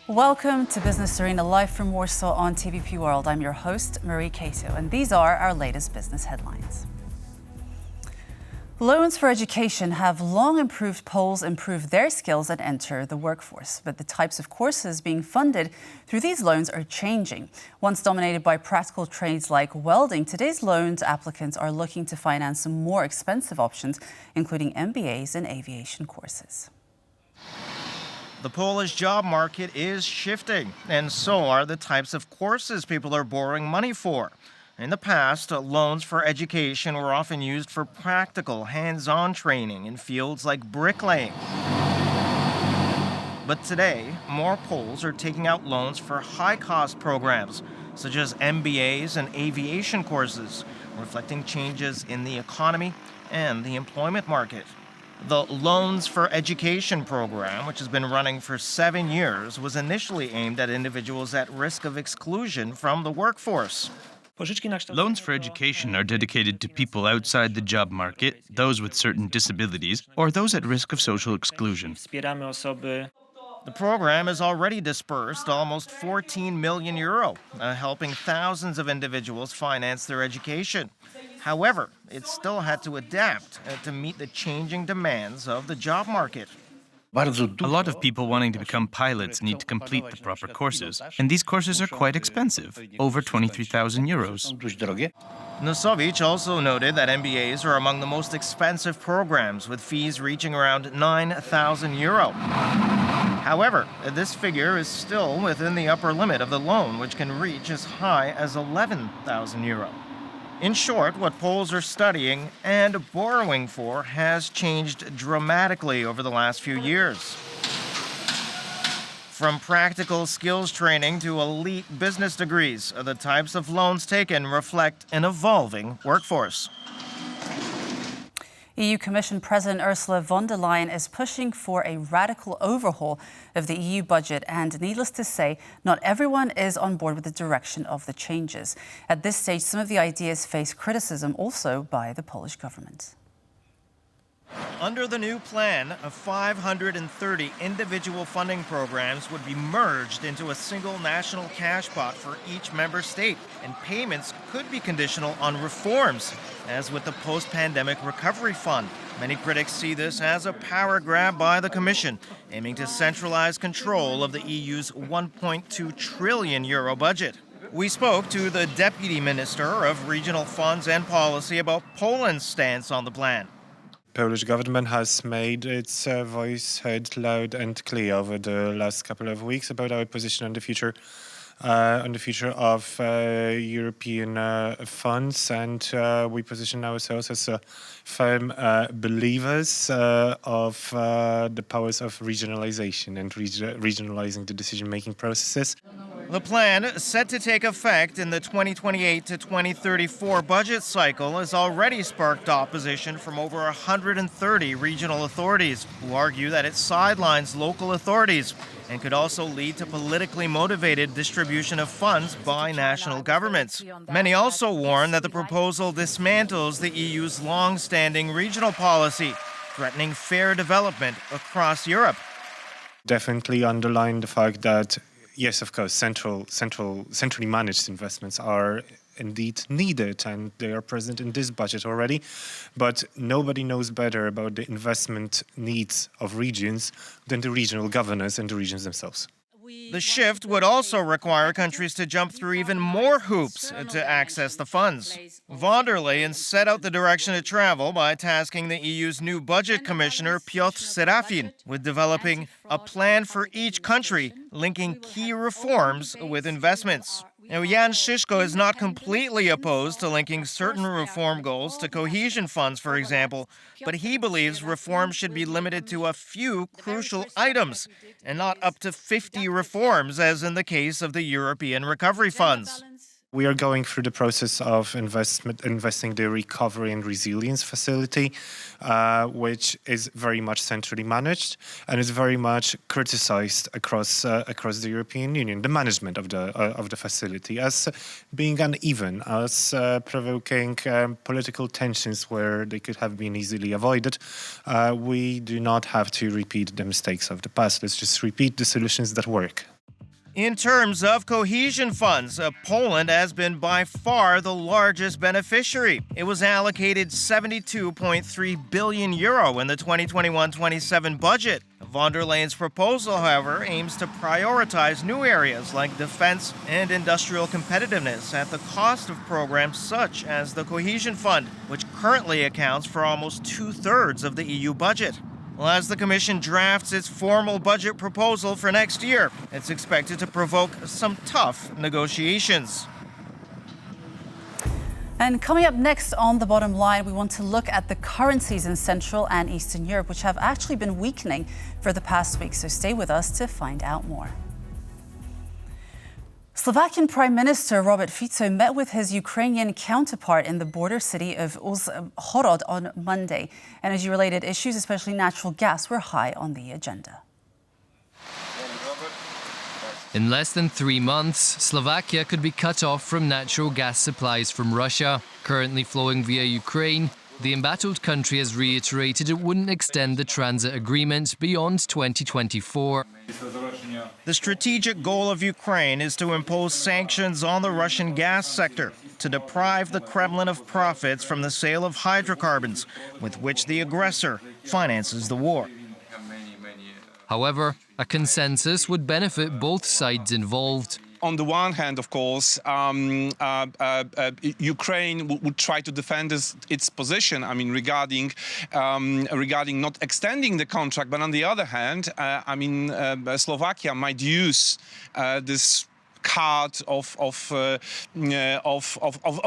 Welcome to Business Arena, live from Warsaw on TVP World. I'm your host, Marie Cato, and these are our latest business headlines. Loans for education have long improved Poles improve their skills and enter the workforce. But the types of courses being funded through these loans are changing. Once dominated by practical trades like welding, today's loans applicants are looking to finance some more expensive options, including MBAs and aviation courses. The Polish job market is shifting, and so are the types of courses people are borrowing money for. In the past, loans for education were often used for practical, hands-on training in fields like bricklaying. But today, more Poles are taking out loans for high-cost programs, such as MBAs and aviation courses, reflecting changes in the economy and the employment market. The Loans for Education program, which has been running for 7 years, was initially aimed at individuals at risk of exclusion from the workforce. Loans for education are dedicated to people outside the job market, those with certain disabilities, or those at risk of social exclusion. The program has already disbursed almost 14 million euro, helping thousands of individuals finance their education. However, it still had to adapt to meet the changing demands of the job market. A lot of people wanting to become pilots need to complete the proper courses, and these courses are quite expensive, over 23,000 euros. Nosovich also noted that MBAs are among the most expensive programs, with fees reaching around 9,000 euro. However, this figure is still within the upper limit of the loan, which can reach as high as 11,000 euro. In short, what Poles are studying and borrowing for has changed dramatically over the last few years. From practical skills training to elite business degrees, the types of loans taken reflect an evolving workforce. EU Commission President Ursula von der Leyen is pushing for a radical overhaul of the EU budget, and needless to say, not everyone is on board with the direction of the changes. At this stage, some of the ideas face criticism also by the Polish government. Under the new plan, 530 individual funding programs would be merged into a single national cash pot for each member state, and payments could be conditional on reforms, as with the post-pandemic recovery fund. Many critics see this as a power grab by the Commission, aiming to centralize control of the EU's 1.2 trillion euro budget. We spoke to the Deputy Minister of Regional Funds and Policy about Poland's stance on the plan. Polish government has made its voice heard loud and clear over the last couple of weeks about our position on the future of European funds, and we position ourselves as firm believers of the powers of regionalization and regionalizing the decision-making processes. The plan, set to take effect in the 2028 to 2034 budget cycle, has already sparked opposition from over 130 regional authorities, who argue that it sidelines local authorities and could also lead to politically motivated distribution of funds by national governments. Many also warn that the proposal dismantles the EU's long-standing regional policy, threatening fair development across Europe. Definitely underline the fact that, yes, of course, centrally managed investments are indeed needed, and they are present in this budget already. But nobody knows better about the investment needs of regions than the regional governors and the regions themselves. The shift would also require countries to jump through even more hoops to access the funds. Von der Leyen set out the direction of travel by tasking the EU's new budget commissioner, Piotr Serafin, with developing a plan for each country, linking key reforms with investments. Now, Jan Szyszko is not completely opposed to linking certain reform goals to cohesion funds, for example, but he believes reform should be limited to a few crucial items and not up to 50 reforms, as in the case of the European recovery funds. We are going through the process of investing the Recovery and Resilience Facility, which is very much centrally managed and is very much criticized across the European Union. The management of the facility as being uneven, as provoking political tensions where they could have been easily avoided. We do not have to repeat the mistakes of the past. Let's just repeat the solutions that work. In terms of cohesion funds, Poland has been by far the largest beneficiary. It was allocated 72.3 billion euro in the 2021-27 budget. Von der Leyen's proposal, however, aims to prioritize new areas like defense and industrial competitiveness at the cost of programs such as the Cohesion Fund, which currently accounts for almost 2/3 of the EU budget. Well, as the Commission drafts its formal budget proposal for next year, it's expected to provoke some tough negotiations. And coming up next on The Bottom Line, we want to look at the currencies in Central and Eastern Europe, which have actually been weakening for the past week. So stay with us to find out more. Slovakian Prime Minister Robert Fico met with his Ukrainian counterpart in the border city of Uzhhorod on Monday. Energy-related issues, especially natural gas, were high on the agenda. In less than 3 months, Slovakia could be cut off from natural gas supplies from Russia, currently flowing via Ukraine. The embattled country has reiterated it wouldn't extend the transit agreement beyond 2024. The strategic goal of Ukraine is to impose sanctions on the Russian gas sector to deprive the Kremlin of profits from the sale of hydrocarbons, with which the aggressor finances the war. However, a consensus would benefit both sides involved. On the one hand, of course, Ukraine would try to defend its position, regarding not extending the contract. But on the other hand, Slovakia might use this card of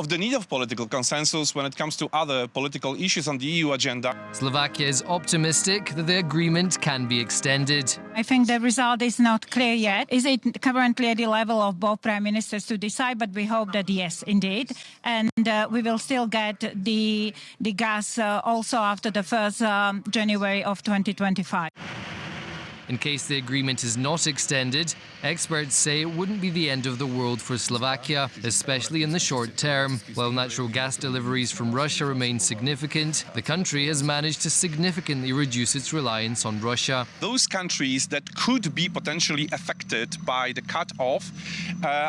the need of political consensus when it comes to other political issues on the EU agenda. Slovakia is optimistic that the agreement can be extended. I think the result is not clear yet. Is it currently at the level of both prime ministers to decide? But we hope that yes, indeed. And we will still get the gas also after the 1st January of 2025. In case the agreement is not extended, experts say it wouldn't be the end of the world for Slovakia, especially in the short term. While natural gas deliveries from Russia remain significant, the country has managed to significantly reduce its reliance on Russia. Those countries that could be potentially affected by the cut-off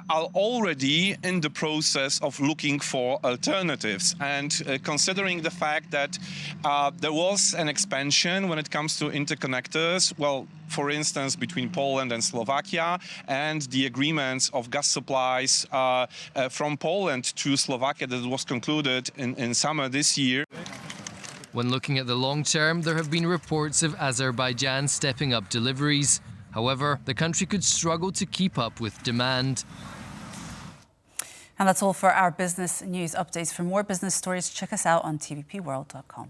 are already in the process of looking for alternatives. And considering the fact that there was an expansion when it comes to interconnectors, well, for instance, between Poland and Slovakia, and the agreements of gas supplies from Poland to Slovakia that was concluded in summer this year. When looking at the long term, there have been reports of Azerbaijan stepping up deliveries. However, the country could struggle to keep up with demand. And that's all for our business news updates. For more business stories, check us out on tvpworld.com.